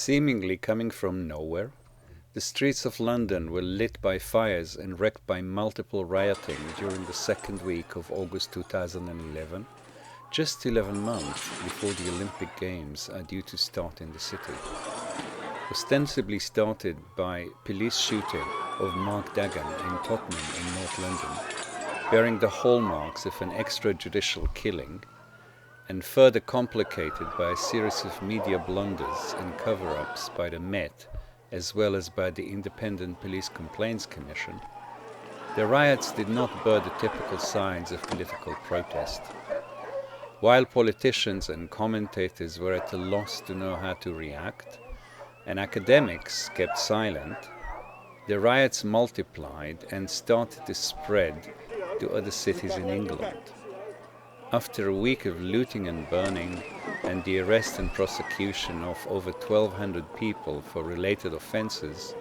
Seemingly coming from nowhere, the streets of London were lit by fires and wrecked by multiple rioting during the second week of August 2011, just 11 months before the Olympic Games are due to start in the city. Ostensibly started by police shooting of Mike Duggan in Tottenham in North London, bearing the hallmarks of an extrajudicial killing, and further complicated by a series of media blunders and cover-ups by the Met as well as by the Independent Police Complaints Commission, the riots did not bear the typical signs of political protest. While politicians and commentators were at a loss to know how to react, and academics kept silent, the riots multiplied and started to spread to other cities in England. After a week of looting and burning and the arrest and prosecution of over 1,200 people for related offences,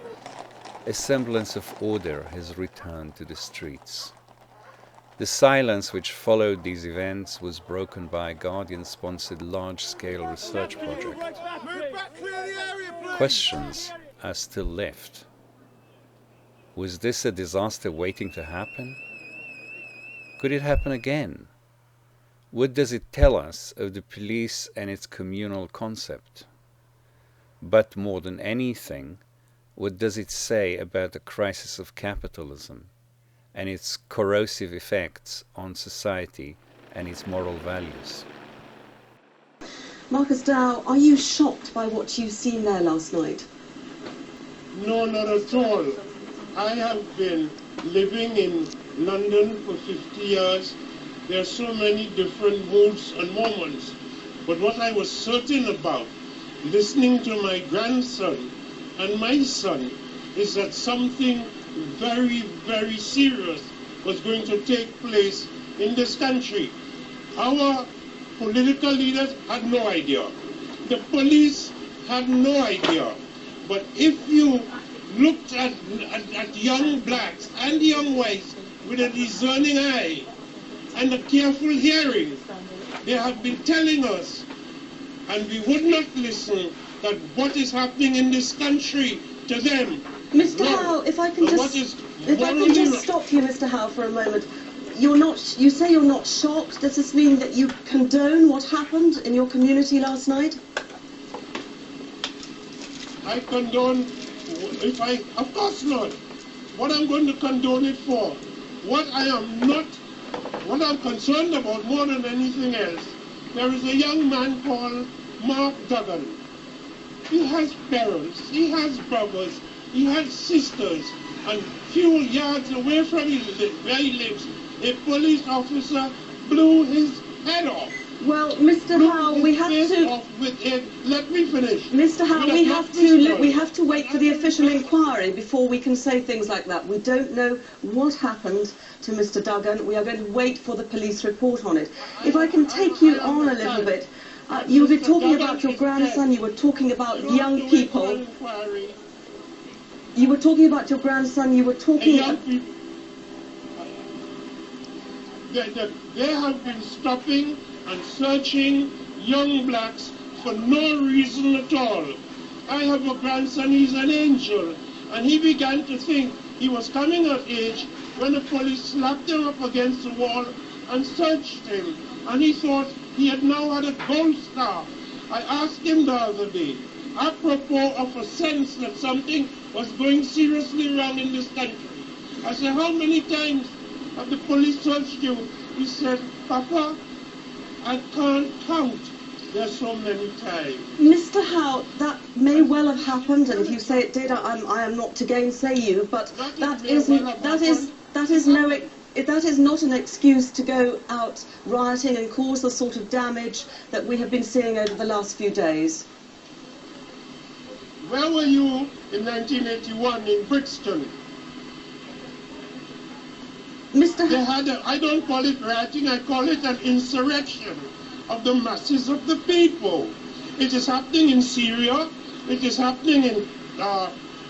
a semblance of order has returned to the streets. The silence which followed these events was broken by a Guardian-sponsored large-scale research project. Questions are still left. Was this a disaster waiting to happen? Could it happen again? What does it tell us of the police and its communal concept? But more than anything, what does it say about the crisis of capitalism and its corrosive effects on society and its moral values? Marcus Dow, are you shocked by what you've seen there last night? No, not at all. I have been living in London for 50 years. There are so many different moods and moments. But what I was certain about, listening to my grandson and my son, is that something very, very serious was going to take place in this country. Our political leaders had no idea. The police had no idea. But if you looked at young blacks and young whites with a discerning eye and a careful hearing, they have been telling us, and we would not listen, that what is happening in this country to them. Mr. Howe, if I can just stop you, Mr. Howe, for a moment. You say you're not shocked. Does this mean that you condone what happened in your community last night? I condone, of course not. What I'm going to condone it for? What I'm concerned about more than anything else, there is a young man called Mike Duggan. He has parents, he has brothers, he has sisters, and few yards away from where he lives, a police officer blew his head off. Well, Mr. Howe, we have to... Let me finish. Mr. Howe, we have to wait for the official inquiry before we can say things like that. We don't know what happened to Mr. Duggan. We are going to wait for the police report on it. If I can take you on a little bit, you were talking about your grandson, you were talking about young people. You were talking about your grandson, you were talking about... They have been stopping and searching young blacks for no reason at all. I have a grandson, he's an angel, and he began to think he was coming of age when the police slapped him up against the wall and searched him, and he thought he had now had a gold star. I asked him the other day, apropos of a sense that something was going seriously wrong in this country. I said, how many times have the police searched you? He said, Papa, I can't count. There's so many times. Mr. Howe, that may well have happened, and if you say it did, I am not to gainsay you, but that is not an excuse to go out rioting and cause the sort of damage that we have been seeing over the last few days. Where were you in 1981 in Brixton? They had I don't call it rioting, I call it an insurrection of the masses of the people. It is happening in Syria, it is happening in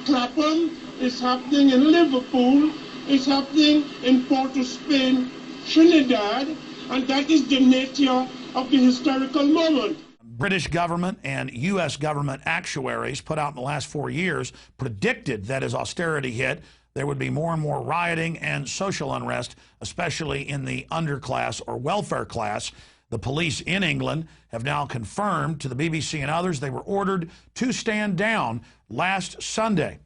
Clapham, it's happening in Liverpool, it's happening in Port of Spain, Trinidad, and that is the nature of the historical moment. British government and U.S. government actuaries put out in the last 4 years predicted that as austerity hit, there would be more and more rioting and social unrest, especially in the underclass or welfare class. The police in England have now confirmed to the BBC and others they were ordered to stand down last Sunday.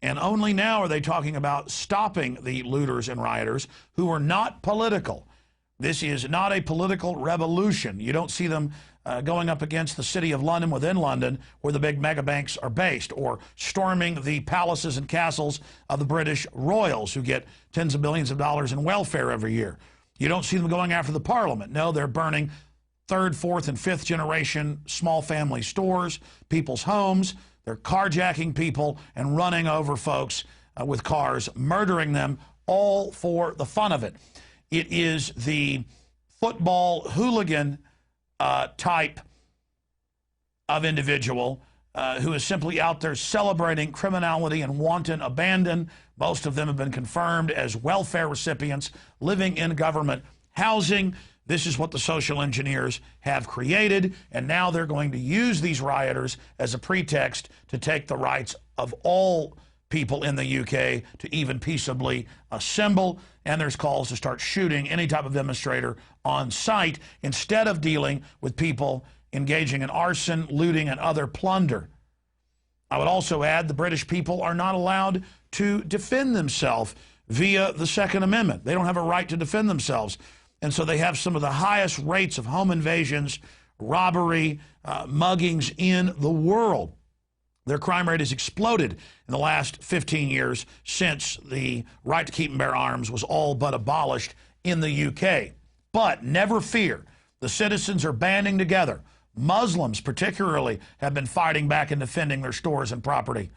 And only now are they talking about stopping the looters and rioters who are not political. This is not a political revolution. You don't see them going up against the City of London within London, where the big mega banks are based, or storming the palaces and castles of the British royals who get tens of billions of dollars in welfare every year. You don't see them going after the Parliament. No, they're burning third, fourth, and fifth generation small family stores, people's homes. They're carjacking people and running over folks with cars, murdering them, all for the fun of it. It is the football hooligan type of individual who is simply out there celebrating criminality and wanton abandon. Most of them have been confirmed as welfare recipients living in government housing. This is what the social engineers have created, and now they're going to use these rioters as a pretext to take the rights of all people in the UK to even peaceably assemble. And there's calls to start shooting any type of demonstrator on sight instead of dealing with people engaging in arson, looting, and other plunder. I would also add the British people are not allowed to defend themselves via the Second Amendment. They don't have a right to defend themselves. And so they have some of the highest rates of home invasions, robbery, muggings in the world. Their crime rate has exploded in the last 15 years since the right to keep and bear arms was all but abolished in the UK. But never fear, the citizens are banding together. Muslims particularly have been fighting back and defending their stores and property.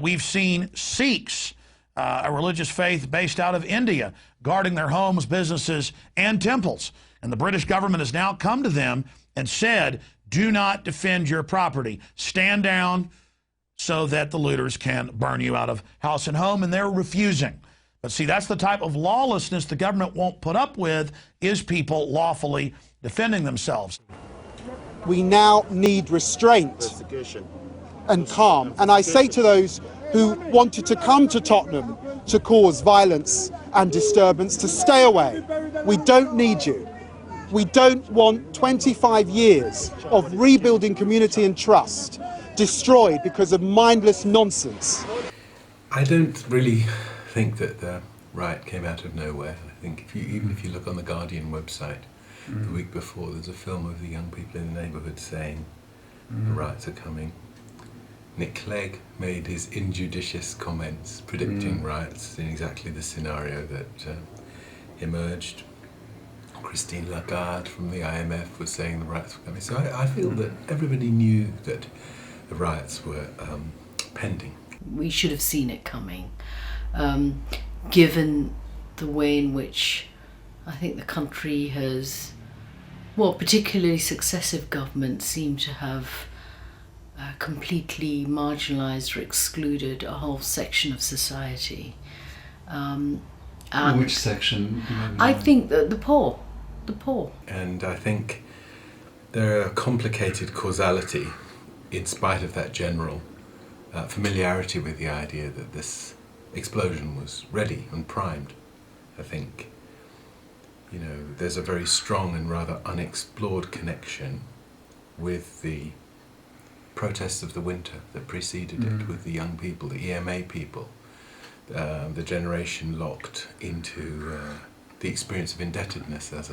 We've seen Sikhs, a religious faith based out of India, guarding their homes, businesses, and temples. And the British government has now come to them and said, do not defend your property. Stand down so that the looters can burn you out of house and home, and they're refusing. But see, that's the type of lawlessness the government won't put up with, is people lawfully defending themselves. We now need restraint and calm. And I say to those who wanted to come to Tottenham to cause violence and disturbance to stay away. We don't need you. We don't want 25 years of rebuilding community and trust destroyed because of mindless nonsense. I don't really think that the riot came out of nowhere. I think even if you look on the Guardian website, the week before, there's a film of the young people in the neighbourhood saying the riots are coming. Nick Clegg made his injudicious comments predicting riots in exactly the scenario that emerged. Christine Lagarde from the IMF was saying the riots were coming. So I feel that everybody knew that the riots were pending. We should have seen it coming, given the way in which I think the country has, well, particularly successive governments seem to have completely marginalised or excluded a whole section of society. And which section? I think that the poor. And I think there are complicated causality in spite of that general familiarity with the idea that this explosion was ready and primed. I think, you know, there's a very strong and rather unexplored connection with the protests of the winter that preceded it, with the young people, the EMA people, the generation locked into the experience of indebtedness as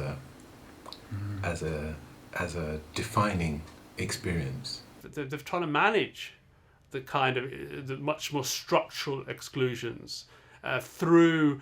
a defining experience. They're trying to manage the kind of the much more structural exclusions through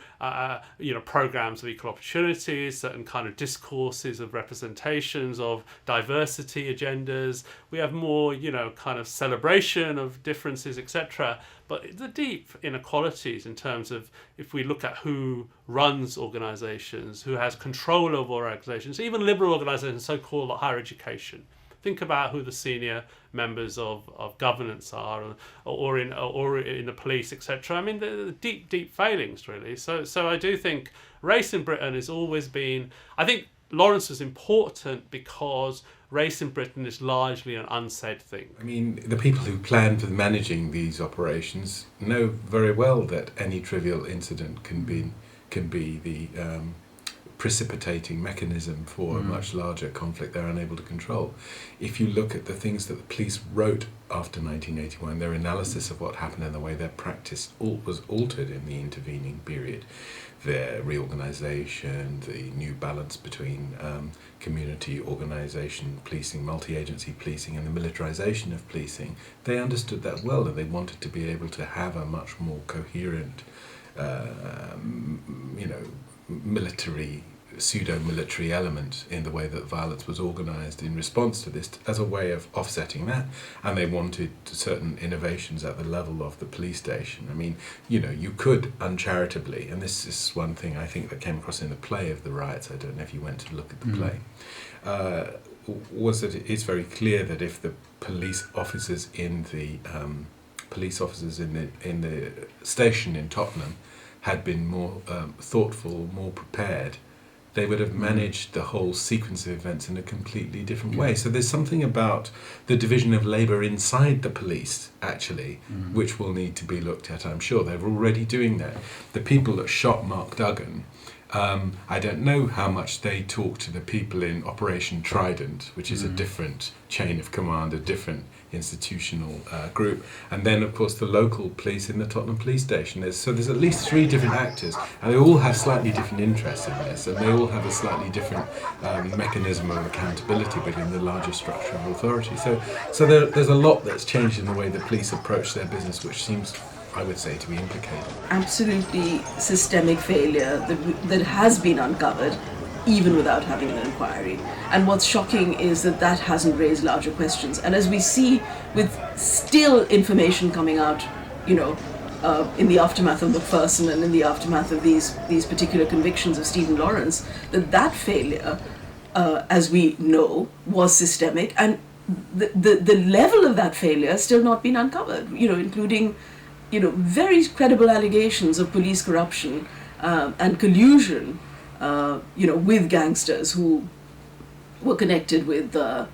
programs of equal opportunities, certain kind of discourses of representations of diversity agendas. We have more kind of celebration of differences, etc. But the deep inequalities in terms of, if we look at who runs organisations, who has control over organisations, even liberal organisations, so-called like higher education. Think about who the senior members of governance are, or in the police, etc. I mean, the deep failings, really. So I do think race in Britain has always been. I think Lawrence was important because race in Britain is largely an unsaid thing. I mean, the people who planned and managing these operations know very well that any trivial incident can be the precipitating mechanism for a much larger conflict they're unable to control. If you look at the things that the police wrote after 1981, their analysis of what happened and the way their practice was altered in the intervening period, their reorganisation, the new balance between community organisation policing, multi-agency policing and the militarisation of policing, they understood that well, and they wanted to be able to have a much more coherent military, pseudo-military element in the way that violence was organised in response to this as a way of offsetting that, and they wanted certain innovations at the level of the police station. I mean, you could uncharitably, and this is one thing I think that came across in the play of the riots, I don't know if you went to look at the play, was that it's very clear that if the police officers in the station in Tottenham had been more thoughtful, more prepared, they would have managed the whole sequence of events in a completely different way. So there's something about the division of labour inside the police, actually, which will need to be looked at, I'm sure. They're already doing that. The people that shot Mike Duggan, I don't know how much they talk to the people in Operation Trident, which is a different chain of command, a different institutional group, and then of course the local police in the Tottenham police station. There's at least 3 different actors, and they all have slightly different interests in this, and they all have a slightly different mechanism of accountability within the larger structure of authority. So there's a lot that's changed in the way the police approach their business, which seems, I would say, to be implicated. Absolutely systemic failure that has been uncovered even without having an inquiry. And what's shocking is that hasn't raised larger questions. And as we see with still information coming out, in the aftermath of McPherson and in the aftermath of these particular convictions of Stephen Lawrence, that failure, as we know, was systemic, and the level of that failure has still not been uncovered, including very credible allegations of police corruption and collusion, with gangsters who were connected with, the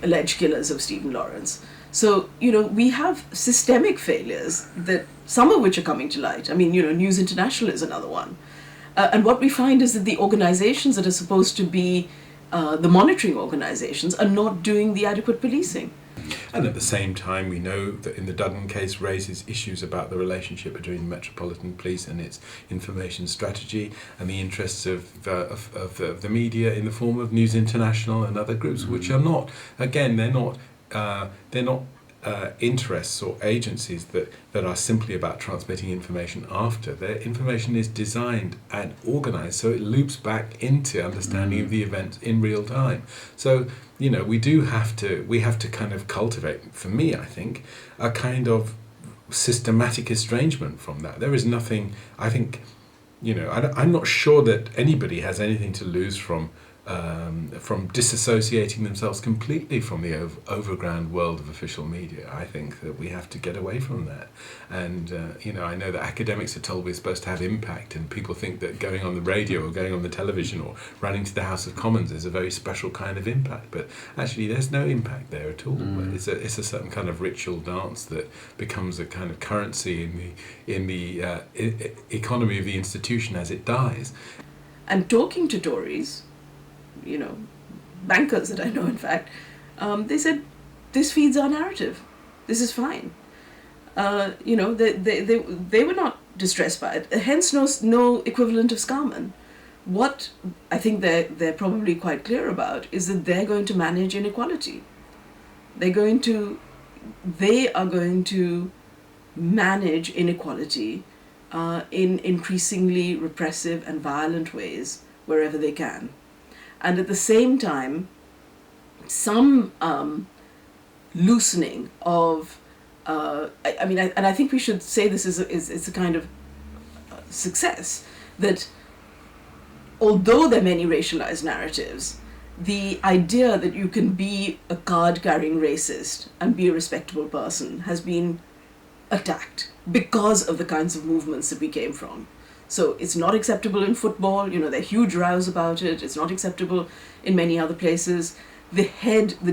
alleged killers of Stephen Lawrence. So, we have systemic failures, that some of which are coming to light. I mean, News International is another one. And what we find is that the organizations that are supposed to be the monitoring organizations are not doing the adequate policing. And at the same time, we know that in the Duggan case raises issues about the relationship between Metropolitan Police and its information strategy, and the interests of the media in the form of News International and other groups, which are not, again, they're not interests or agencies that are simply about transmitting information after. Their information is designed and organised so it loops back into understanding of the events in real time. So, we have to kind of cultivate, for me, I think, a kind of systematic estrangement from that. There is nothing, I think, I'm not sure that anybody has anything to lose from disassociating themselves completely from the overground world of official media. I think that we have to get away from that. And, I know that academics are told we're supposed to have impact, and people think that going on the radio or going on the television or running to the House of Commons is a very special kind of impact. But actually there's no impact there at all. It's a certain kind of ritual dance that becomes a kind of currency in the economy of the institution as it dies. And talking to Tories, bankers that I know, in fact, they said, this feeds our narrative. This is fine. They were not distressed by it. Hence, no equivalent of Scarman. What I think they're probably quite clear about is that they're going to manage inequality. They are going to manage inequality in increasingly repressive and violent ways wherever they can. And at the same time, some loosening of, I think we should say this is a kind of success, that although there are many racialized narratives, the idea that you can be a card-carrying racist and be a respectable person has been attacked because of the kinds of movements that we came from. So it's not acceptable in football, there are huge rows about it. It's not acceptable in many other places. The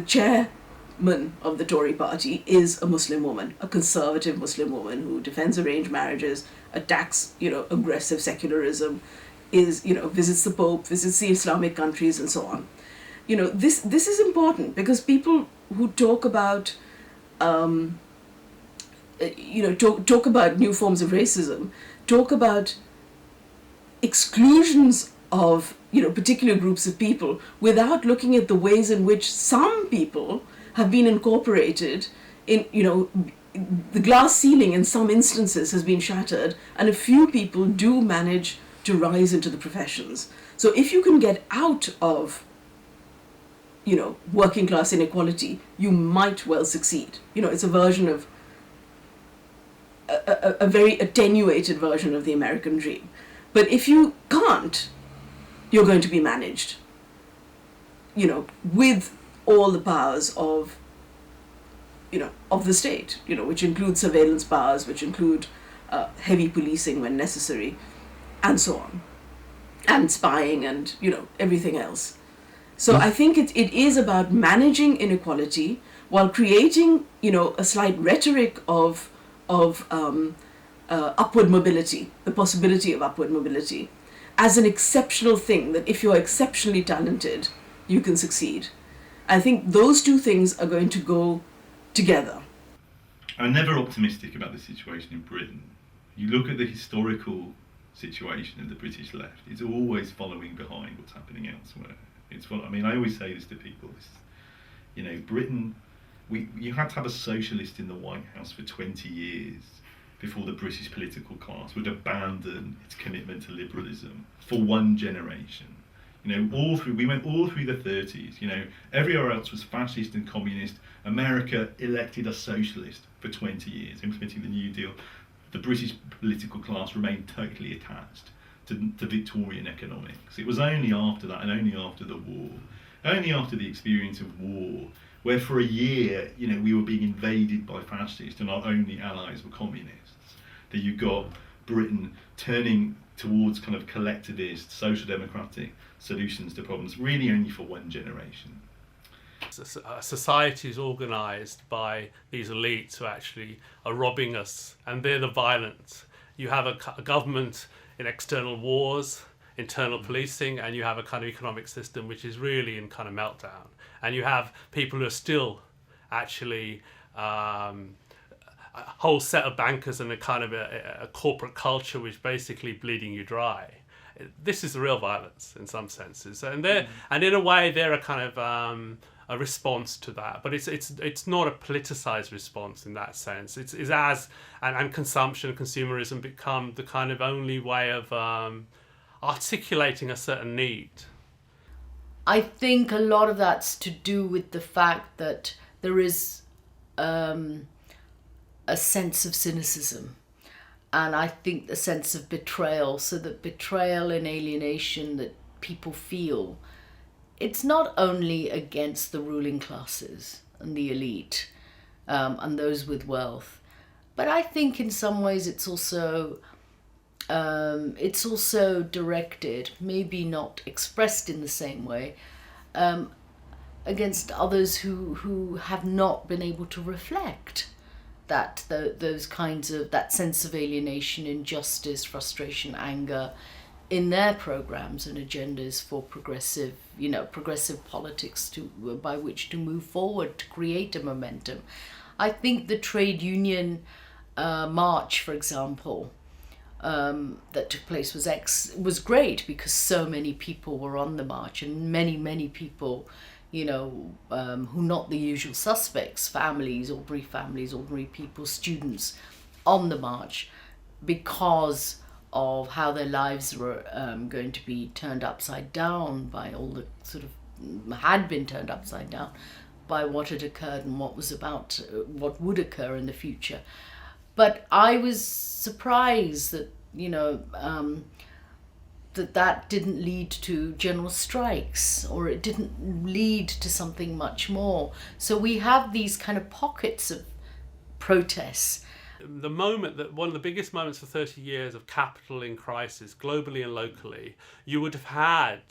chairman of the Tory party is a Muslim woman, a conservative Muslim woman who defends arranged marriages, attacks, aggressive secularism, visits the Pope, visits the Islamic countries and so on. This is important because people who talk about, talk about new forms of racism, talk about exclusions of particular groups of people without looking at the ways in which some people have been incorporated in, the glass ceiling in some instances has been shattered, and a few people do manage to rise into the professions. So if you can get out of working class inequality, you might well succeed. It's a version of a very attenuated version of the American dream. But if you can't, you're going to be managed, with all the powers of the state, which include surveillance powers, which include heavy policing when necessary, and so on, and spying and, everything else. So I think it is about managing inequality while creating, a slight rhetoric of upward mobility, the possibility of upward mobility, as an exceptional thing, that if you're exceptionally talented, you can succeed. I think those two things are going to go together. I'm never optimistic about the situation in Britain. You look at the historical situation of the British left, it's always following behind what's happening elsewhere. I always say this to people, Britain, you had to have a socialist in the White House for 20 years before the British political class would abandon its commitment to liberalism for one generation. We went all through the 30s, everywhere else was fascist and communist. America elected a socialist for 20 years, implementing the New Deal. The British political class remained totally attached to Victorian economics. It was only after that, and only after the war, only after the experience of war, where for a year, we were being invaded by fascists and our only allies were communists, that you got Britain turning towards kind of collectivist, social democratic solutions to problems, really only for one generation. Society is organised by these elites who actually are robbing us, and they're the violent. You have a government in external wars, internal policing, and you have a kind of economic system which is really in kind of meltdown. And you have people who are still actually a whole set of bankers and a kind of a corporate culture which basically bleeding you dry. This is the real violence in some senses, and and in a way they're a kind of a response to that, but it's not a politicized response in that sense. It's as and consumption, consumerism become the kind of only way of articulating a certain need. I think a lot of that's to do with the fact that there is a sense of cynicism, and I think the sense of betrayal. So that betrayal and alienation that people feel, it's not only against the ruling classes and the elite and those with wealth, but I think in some ways it's also directed, maybe not expressed in the same way, against others who have not been able to reflect those kinds of, that sense of alienation, injustice, frustration, anger in their programs and agendas for progressive politics by which to move forward, to create a momentum. I think the trade union march, for example, that took place was great because so many people were on the march, and many people, who are not the usual suspects, families, ordinary people, students, on the march because of how their lives were going to be turned upside down by all the had been turned upside down by what had occurred and what would occur in the future. But I was surprised that, that didn't lead to general strikes, or it didn't lead to something much more. So we have these kind of pockets of protests, The moment that one of the biggest moments for 30 years of capital in crisis, globally and locally, you would have had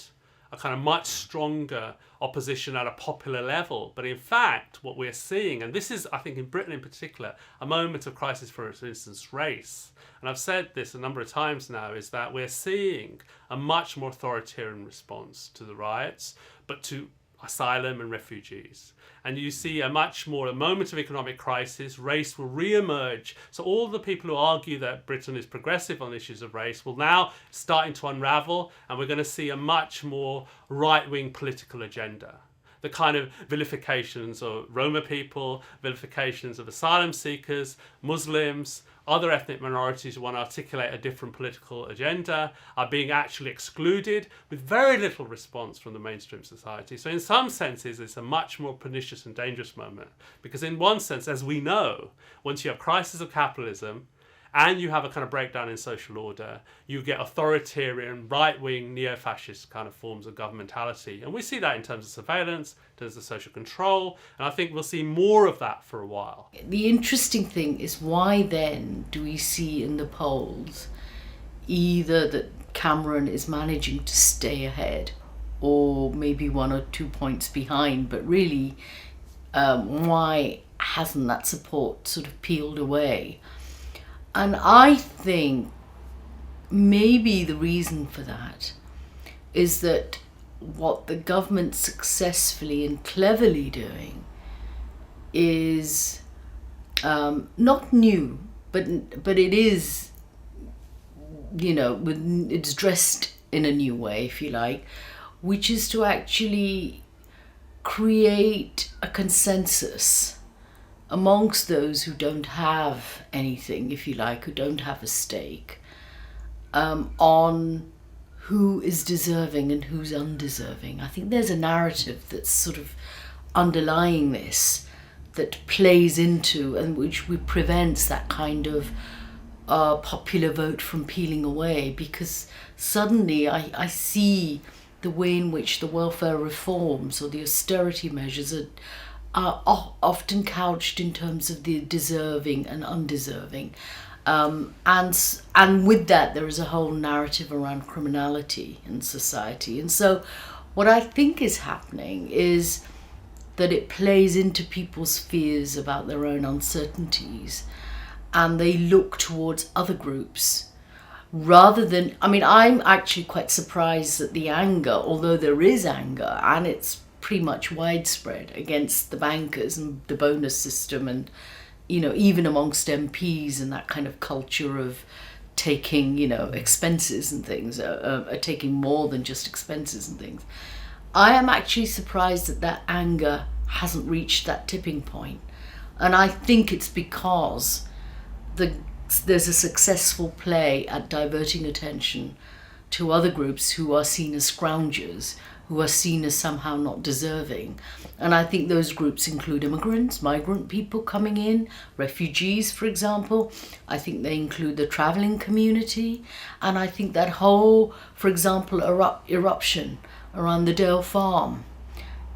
a kind of much stronger opposition at a popular level. But in fact, what we're seeing, and this is, I think, in Britain in particular, a moment of crisis for instance, race. And I've said this a number of times now, is that we're seeing a much more authoritarian response to the riots, but to asylum and refugees. And you see a moment of economic crisis, race will re-emerge. So all the people who argue that Britain is progressive on issues of race will now starting to unravel, and we're going to see a much more right-wing political agenda. The kind of vilifications of Roma people, vilifications of asylum seekers, Muslims, other ethnic minorities who want to articulate a different political agenda are being actually excluded with very little response from the mainstream society. So in some senses, it's a much more pernicious and dangerous moment. Because in one sense, as we know, once you have crisis of capitalism and you have a kind of breakdown in social order, you get authoritarian, right-wing, neo-fascist kind of forms of governmentality. And we see that in terms of surveillance, in terms of social control, and I think we'll see more of that for a while. The interesting thing is, why then do we see in the polls either that Cameron is managing to stay ahead or maybe 1 or 2 points behind, but really why hasn't that support sort of peeled away? And I think maybe the reason for that is that what the government's successfully and cleverly doing is not new, but it is, it's dressed in a new way, if you like, which is to actually create a consensus amongst those who don't have anything, if you like, who don't have a stake, on who is deserving and who's undeserving. I think there's a narrative that's sort of underlying this, that plays into and which prevents that kind of popular vote from peeling away, because suddenly I see the way in which the welfare reforms or the austerity measures are often couched in terms of the deserving and undeserving. And with that, there is a whole narrative around criminality in society. And so what I think is happening is that it plays into people's fears about their own uncertainties, and they look towards other groups rather than, I'm actually quite surprised that the anger, although there is anger, and it's pretty much widespread against the bankers and the bonus system, and even amongst MPs, and that kind of culture of taking expenses and things, taking more than just expenses and things. I am actually surprised that anger hasn't reached that tipping point, and I think it's because there's a successful play at diverting attention to other groups who are seen as scroungers, who are seen as somehow not deserving. And I think those groups include immigrants, migrant people coming in, refugees, for example. I think they include the travelling community. And I think that whole, for example, eruption around the Dale Farm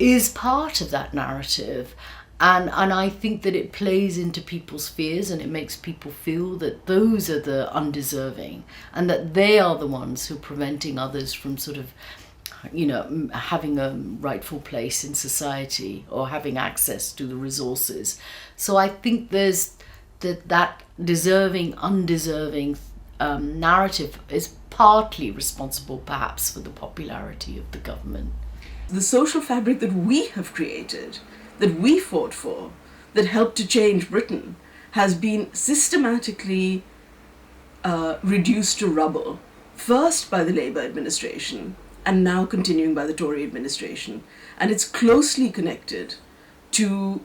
is part of that narrative. And I think that it plays into people's fears, and it makes people feel that those are the undeserving, and that they are the ones who are preventing others from sort of having a rightful place in society or having access to the resources. So I think there's that deserving, undeserving narrative is partly responsible perhaps for the popularity of the government. The social fabric that we have created, that we fought for, that helped to change Britain, has been systematically reduced to rubble, first by the Labour administration, and now continuing by the Tory administration. And it's closely connected to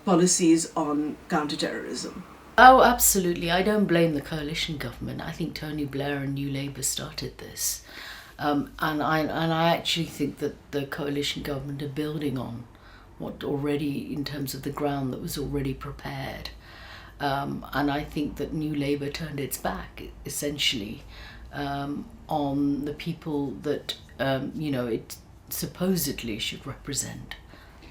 policies on counterterrorism. Oh, absolutely. I don't blame the coalition government. I think Tony Blair and New Labour started this. And I actually think that the coalition government are building on what already, in terms of the ground that was already prepared. And I think that New Labour turned its back, essentially, on the people that it supposedly should represent.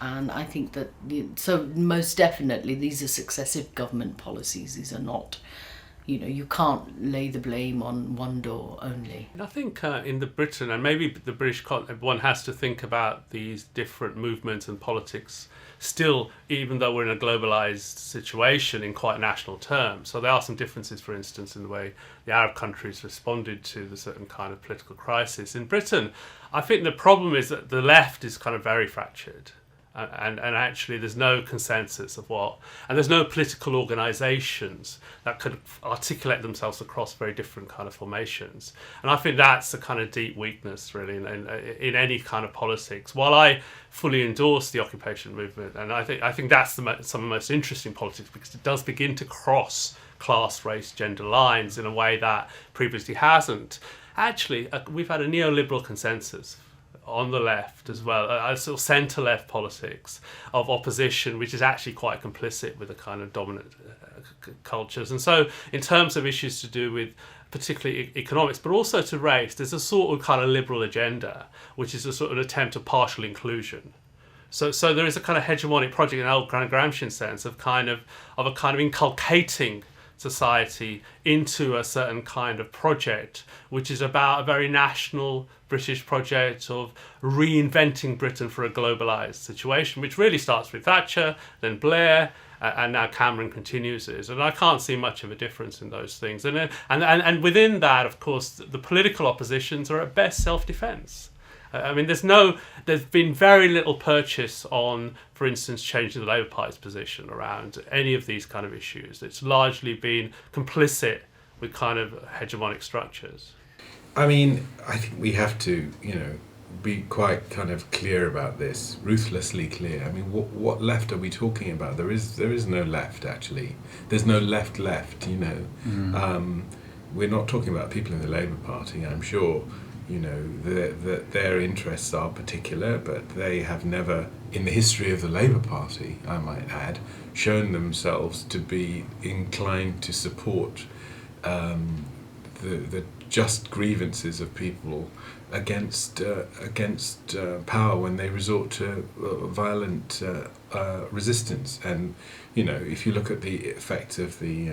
And I think that, so most definitely these are successive government policies. These are not, you can't lay the blame on one door only. I think in the Britain, and maybe the British continent, one has to think about these different movements and politics still, even though we're in a globalised situation, in quite national terms. So there are some differences, for instance, in the way the Arab countries responded to the certain kind of political crisis. In Britain, I think the problem is that the left is kind of very fractured. And actually there's no consensus of what, and there's no political organisations that could articulate themselves across very different kind of formations. And I think that's a kind of deep weakness really in any kind of politics. While I fully endorse the occupation movement, and I think that's some of the most interesting politics, because it does begin to cross class, race, gender lines in a way that previously hasn't. Actually, we've had a neoliberal consensus on the left as well, a sort of centre-left politics of opposition, which is actually quite complicit with the kind of dominant cultures. And so in terms of issues to do with particularly economics, but also to race, there's a sort of kind of liberal agenda, which is a sort of attempt at partial inclusion. So there is a kind of hegemonic project in an old kind of Gramscian sense of a kind of inculcating society into a certain kind of project, which is about a very national British project of reinventing Britain for a globalised situation, which really starts with Thatcher, then Blair, and now Cameron continues it. And I can't see much of a difference in those things. And within that, of course, the political oppositions are at best self-defence. I mean, there's been very little purchase on, for instance, changing the Labour Party's position around any of these kind of issues. It's largely been complicit with kind of hegemonic structures. I mean, I think we have to, be quite kind of clear about this, ruthlessly clear. I mean, what left are we talking about? There is no left, actually. There's no left, We're not talking about people in the Labour Party, I'm sure. That their interests are particular, but they have never, in the history of the Labour Party, I might add, shown themselves to be inclined to support the just grievances of people against power when they resort to violent resistance. And if you look at the effect of the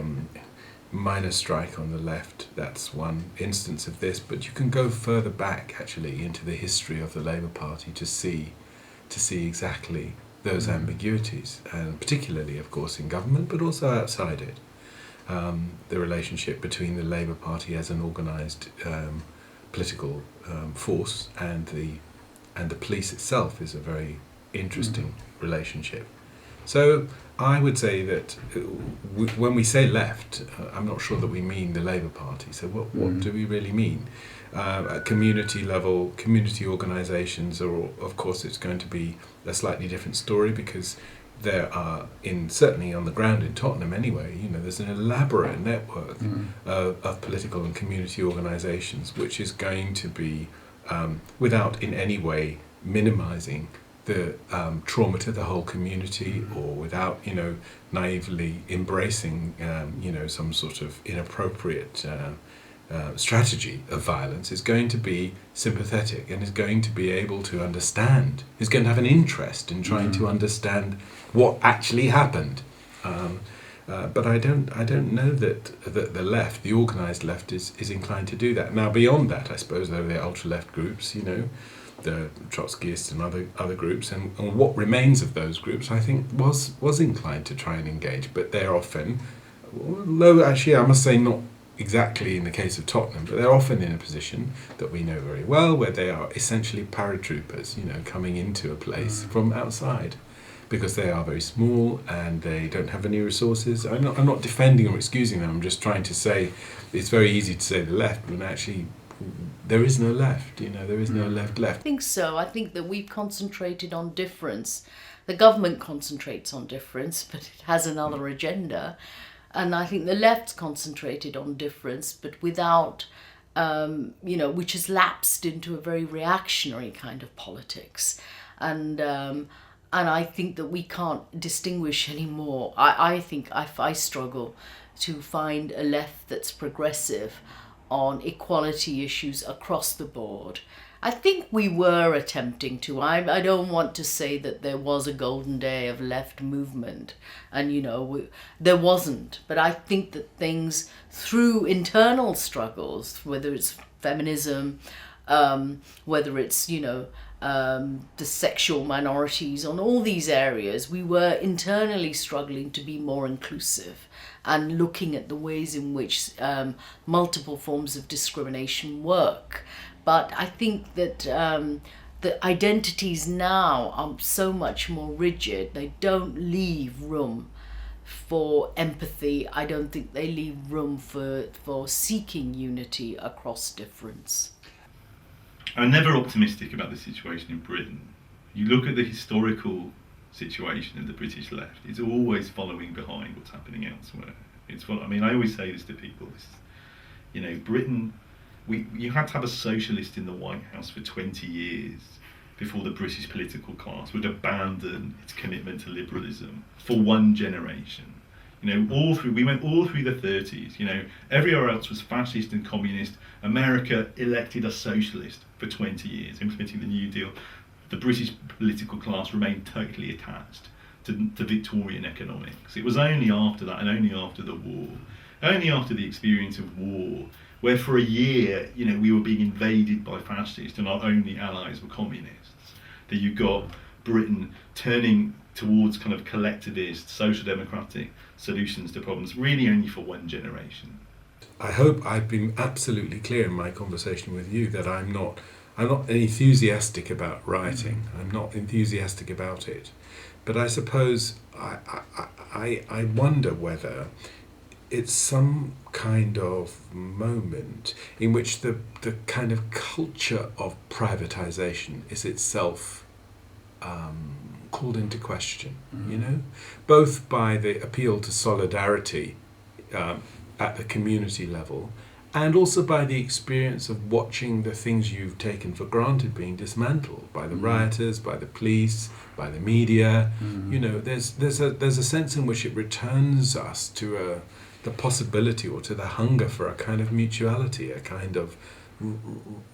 miners' strike on the left, that's one instance of this, but you can go further back actually into the history of the Labour Party to see exactly those ambiguities, and particularly of course in government but also outside it. The relationship between the Labour Party as an organised political force and the police itself is a very interesting relationship. So I would say that when we say left, I'm not sure that we mean the Labour Party. So what do we really mean? At community level, community organisations, or of course it's going to be a slightly different story, because there are, certainly on the ground in Tottenham anyway, there's an elaborate network of political and community organisations, which is going to be, without in any way minimising the trauma to the whole community, or without, naively embracing, some sort of inappropriate strategy of violence, is going to be sympathetic and is going to be able to understand, is going to have an interest in trying to understand what actually happened. But I don't know that the left, the organised left, is inclined to do that. Now beyond that, I suppose there are the ultra-left groups, the Trotskyists and other groups, and what remains of those groups, I think, was inclined to try and engage, but they're often, although actually I must say not exactly in the case of Tottenham, but they're often in a position that we know very well, where they are essentially paratroopers, coming into a place from outside, because they are very small and they don't have any resources. I'm not defending or excusing them. I'm just trying to say it's very easy to say the left, when actually there is no left, there is no left. I think so. I think that we've concentrated on difference. The government concentrates on difference, but it has another agenda. And I think the left's concentrated on difference, but without, which has lapsed into a very reactionary kind of politics. And I think that we can't distinguish anymore. I think I struggle to find a left that's progressive on equality issues across the board. I think we were attempting to. I don't want to say that there was a golden day of left movement, and there wasn't. But I think that things through internal struggles, whether it's feminism, whether it's the sexual minorities, on all these areas, we were internally struggling to be more inclusive and looking at the ways in which multiple forms of discrimination work. But I think that the identities now are so much more rigid. They don't leave room for empathy. I don't think they leave room for seeking unity across difference. I'm never optimistic about the situation in Britain. You look at the historical situation of the British left, it's always following behind what's happening elsewhere. I always say this to people, Britain, you had to have a socialist in the White House for 20 years before the British political class would abandon its commitment to liberalism for one generation. We went all through the 30s, everywhere else was fascist and communist. America elected a socialist for 20 years, implementing the New Deal. The British political class remained totally attached to Victorian economics. It was only after that, and only after the war, only after the experience of war, where for a year, we were being invaded by fascists and our only allies were communists, that you got Britain turning towards kind of collectivist, social democratic solutions to problems, really only for one generation. I hope I've been absolutely clear in my conversation with you that I'm not enthusiastic about rioting. I'm not enthusiastic about it. But I suppose I wonder whether it's some kind of moment in which the kind of culture of privatization is itself called into question, both by the appeal to solidarity at the community level, and also by the experience of watching the things you've taken for granted being dismantled by the rioters, by the police, by the media. There's a sense in which it returns us to the possibility or to the hunger for a kind of mutuality, a kind of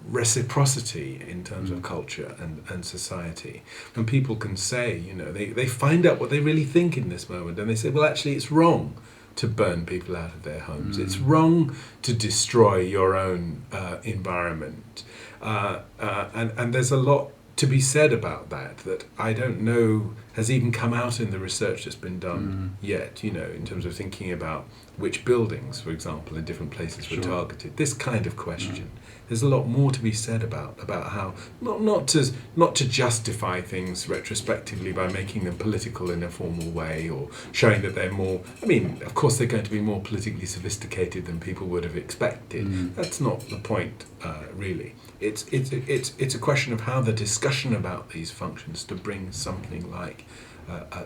reciprocity in terms of culture and society. And people can say, they find out what they really think in this moment, and they say, well, actually, it's wrong to burn people out of their homes. It's wrong to destroy your own environment. And there's a lot to be said about that I don't know has even come out in the research that's been done yet, in terms of thinking about which buildings, for example, in different places were targeted. This kind of question. There's a lot more to be said about how not to justify things retrospectively by making them political in a formal way or showing that they're more. Of course they're going to be more politically sophisticated than people would have expected. That's not the point, really. It's a question of how the discussion about these functions to bring something like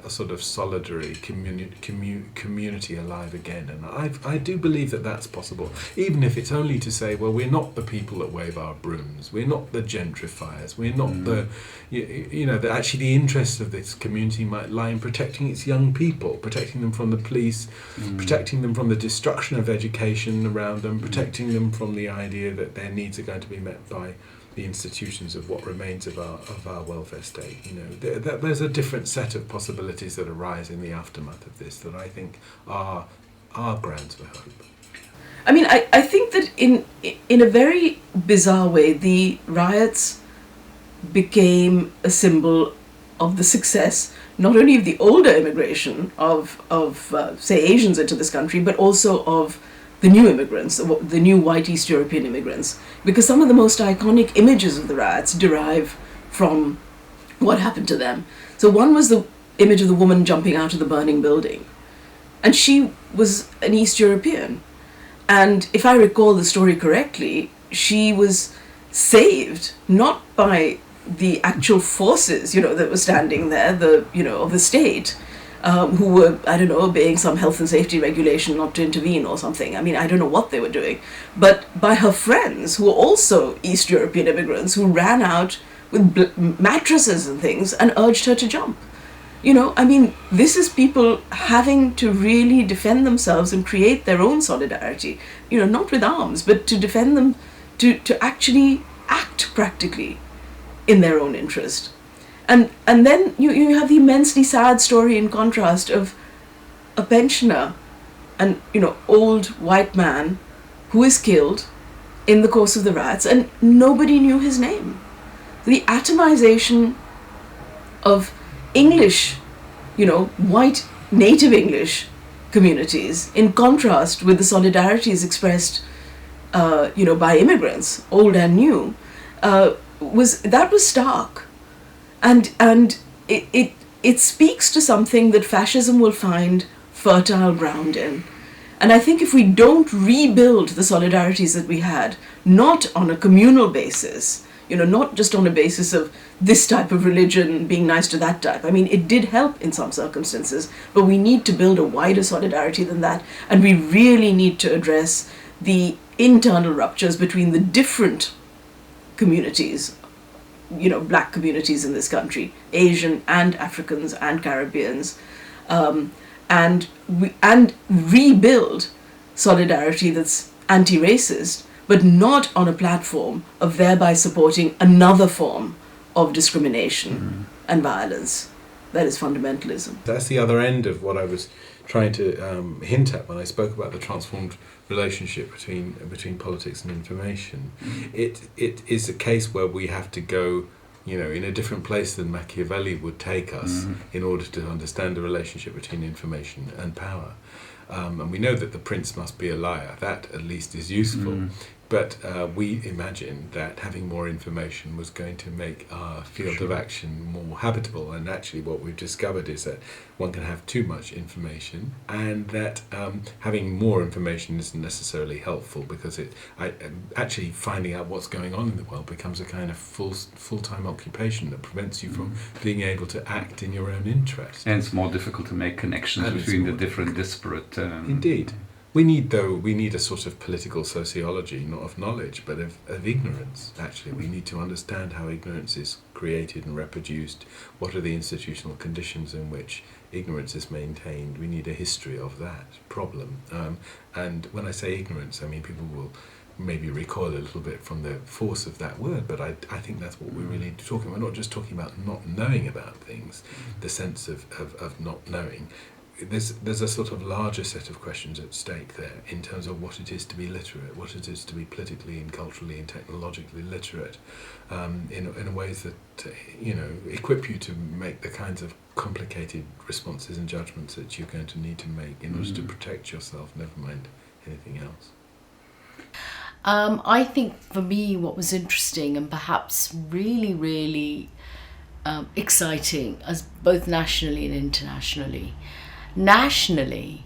a sort of solidary community alive again, and I do believe that that's possible, even if it's only to say, well, we're not the people that wave our brooms, we're not the gentrifiers, we're not that actually the interest of this community might lie in protecting its young people, protecting them from the police, protecting them from the destruction of education around them, protecting them from the idea that their needs are going to be met by the institutions of what remains of our welfare state. There's a different set of possibilities that arise in the aftermath of this that I think are grounds for hope. I think that in a very bizarre way, the riots became a symbol of the success not only of the older immigration of say Asians into this country, but also of the new immigrants, the new white East European immigrants, because some of the most iconic images of the riots derive from what happened to them. So one was the image of the woman jumping out of the burning building, and she was an East European. And if I recall the story correctly, she was saved not by the actual forces, that were standing there, of the state, who were, obeying some health and safety regulation not to intervene or something. I don't know what they were doing. But by her friends, who were also East European immigrants, who ran out with mattresses and things and urged her to jump. This is people having to really defend themselves and create their own solidarity, not with arms, but to defend them, to actually act practically in their own interest. And then you have the immensely sad story in contrast of a pensioner, an old white man who is killed in the course of the riots, and nobody knew his name. The atomization of English, white native English communities, in contrast with the solidarities expressed, by immigrants, old and new, was stark, and it speaks to something that fascism will find fertile ground in. And I think if we don't rebuild the solidarities that we had, not on a communal basis, not just on a basis of this type of religion being nice to that type. It did help in some circumstances, but we need to build a wider solidarity than that, and we really need to address the internal ruptures between the different communities, black communities in this country, Asian and Africans and Caribbeans, and rebuild solidarity that's anti-racist, but not on a platform of thereby supporting another form of discrimination and violence. That is fundamentalism. That's the other end of what I was trying to hint at when I spoke about the transformed relationship between politics and information. It is a case where we have to go, in a different place than Machiavelli would take us in order to understand the relationship between information and power. And we know that the prince must be a liar. That at least is useful. But we imagined that having more information was going to make our field of action more habitable. And actually what we've discovered is that one can have too much information, and that having more information isn't necessarily helpful, because actually finding out what's going on in the world becomes a kind of full-time occupation that prevents you from being able to act in your own interest. And it's more difficult to make connections between the different disparate... Indeed. We need a sort of political sociology, not of knowledge, but of ignorance, actually. We need to understand how ignorance is created and reproduced. What are the institutional conditions in which ignorance is maintained? We need a history of that problem. And when I say ignorance, people will maybe recoil a little bit from the force of that word, but I think that's what we're really talking about. We're not just talking about not knowing about things, the sense of not knowing. There's a sort of larger set of questions at stake there in terms of what it is to be literate, what it is to be politically and culturally and technologically literate, in ways that equip you to make the kinds of complicated responses and judgments that you're going to need to make in order to protect yourself, never mind anything else. I think for me what was interesting and perhaps really, really exciting, as both nationally and internationally. Nationally,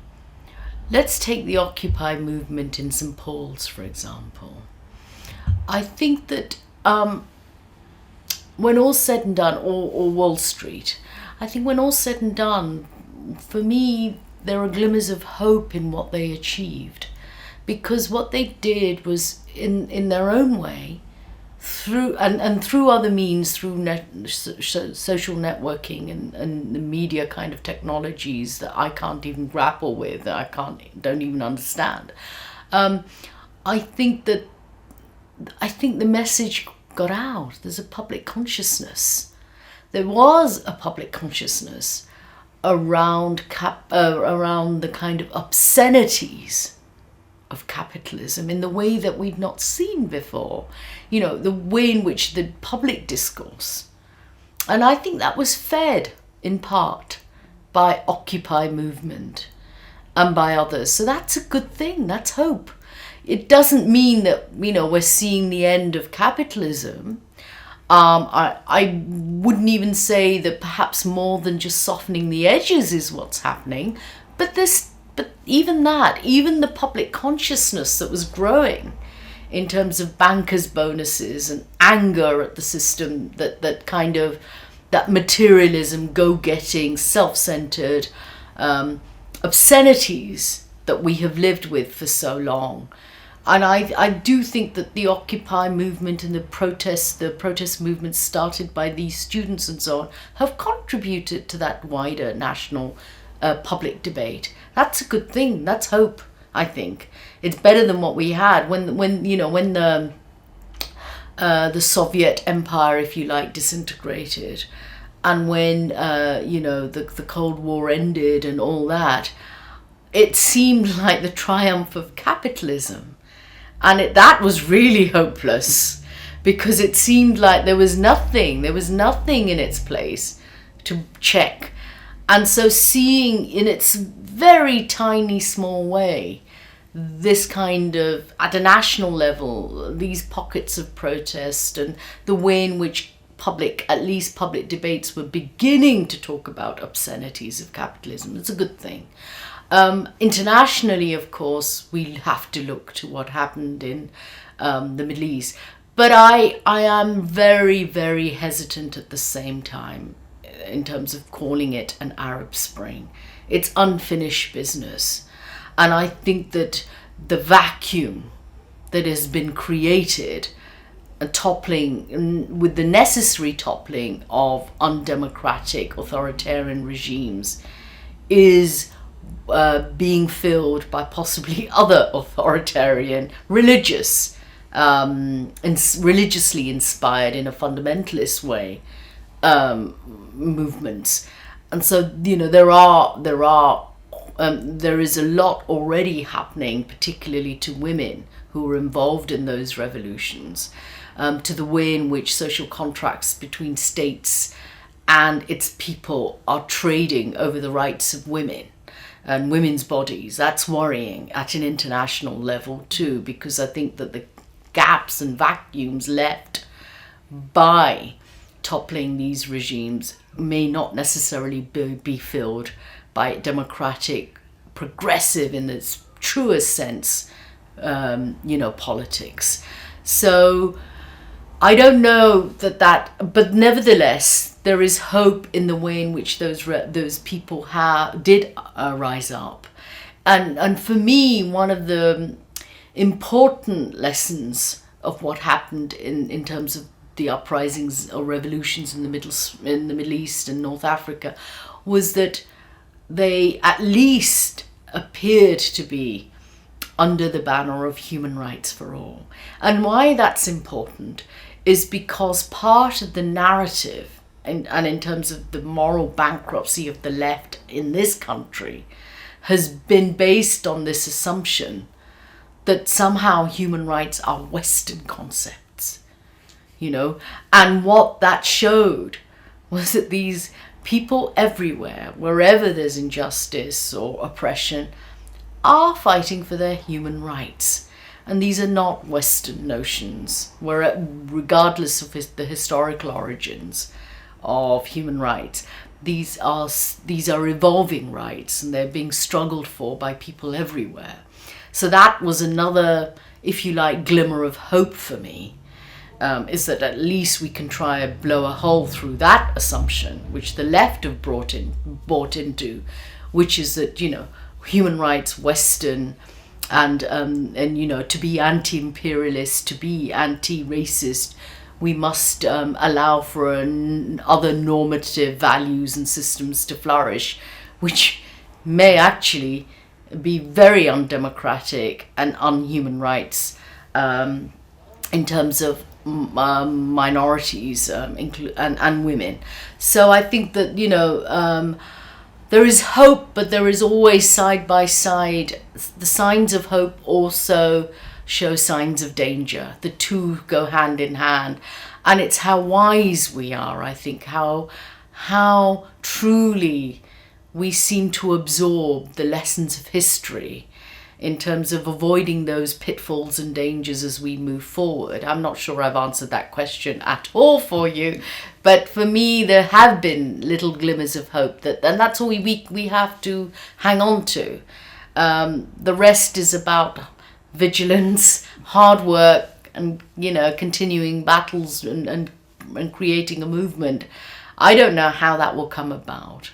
let's take the Occupy movement in St. Paul's, for example. I think that when all's said and done, or Wall Street, I think when all's said and done, for me, there are glimmers of hope in what they achieved. Because what they did was, in their own way, through other means, through social networking and the media kind of technologies that I can't even grapple with, don't even understand. I think the message got out. There's a public consciousness. There was a public consciousness around the kind of obscenities of capitalism in the way that we'd not seen before, the way in which the public discourse. And I think that was fed in part by Occupy movement and by others. So that's a good thing, that's hope. It doesn't mean that, we're seeing the end of capitalism. I wouldn't even say that perhaps more than just softening the edges is what's happening, but even the public consciousness that was growing in terms of bankers' bonuses and anger at the system, that materialism, go-getting, self-centered obscenities that we have lived with for so long. I do think that the Occupy movement and the protest movement started by these students and so on, have contributed to that wider national public debate. That's a good thing. That's hope. I think it's better than what we had when the Soviet Empire, if you like, disintegrated, and when the Cold War ended and all that. It seemed like the triumph of capitalism, and that was really hopeless, because it seemed like there was nothing in its place to check. And so seeing in its very tiny small way this kind of, at a national level, these pockets of protest and the way in which public debates were beginning to talk about obscenities of capitalism, it's a good thing. Internationally, of course, we have to look to what happened in the Middle East. But I am very, very hesitant at the same time in terms of calling it an Arab Spring. It's unfinished business. And I think that the vacuum that has been created, with the necessary toppling of undemocratic authoritarian regimes, is being filled by possibly other authoritarian, religiously inspired in a fundamentalist way movements. And so there is a lot already happening, particularly to women who were involved in those revolutions, to the way in which social contracts between states and its people are trading over the rights of women and women's bodies. That's worrying at an international level too, because I think that the gaps and vacuums left by toppling these regimes may not necessarily be filled by democratic, progressive in its truest sense, politics. So I don't know but nevertheless, there is hope in the way in which those people did rise up. And for me, one of the important lessons of what happened in terms of the uprisings or revolutions in the Middle East and North Africa was that they at least appeared to be under the banner of human rights for all. And why that's important is because part of the narrative, and in terms of the moral bankruptcy of the left in this country, has been based on this assumption that somehow human rights are Western concepts, and what that showed was that these people everywhere, wherever there's injustice or oppression, are fighting for their human rights. And these are not Western notions, regardless of the historical origins of human rights. These are evolving rights, and they're being struggled for by people everywhere. So that was another, if you like, glimmer of hope for me, is that at least we can try to blow a hole through that assumption, which the left have bought into, which is that, human rights, Western, and to be anti-imperialist, to be anti-racist, we must allow for other normative values and systems to flourish, which may actually be very undemocratic and unhuman rights in terms of minorities and women. So I think that there is hope, but there is always side by side. The signs of hope also show signs of danger. The two go hand in hand. And it's how wise we are, I think, how truly we seem to absorb the lessons of history in terms of avoiding those pitfalls and dangers as we move forward. I'm not sure I've answered that question at all for you, but for me there have been little glimmers of hope, and that's all we have to hang on to. The rest is about vigilance, hard work, and continuing battles and creating a movement. I don't know how that will come about.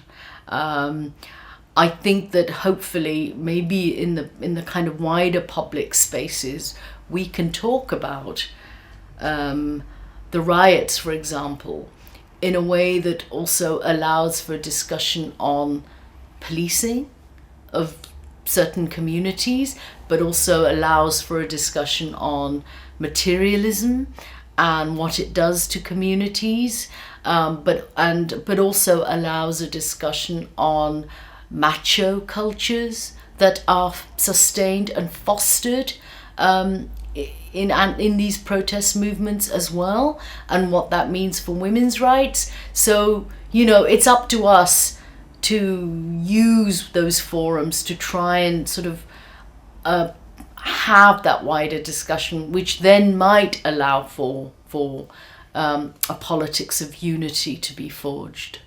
I think that hopefully maybe in the kind of wider public spaces we can talk about the riots, for example, in a way that also allows for a discussion on policing of certain communities, but also allows for a discussion on materialism and what it does to communities, but also allows a discussion on macho cultures that are sustained and fostered in these protest movements as well, and what that means for women's rights. So, it's up to us to use those forums to try and sort of have that wider discussion, which then might allow for a politics of unity to be forged.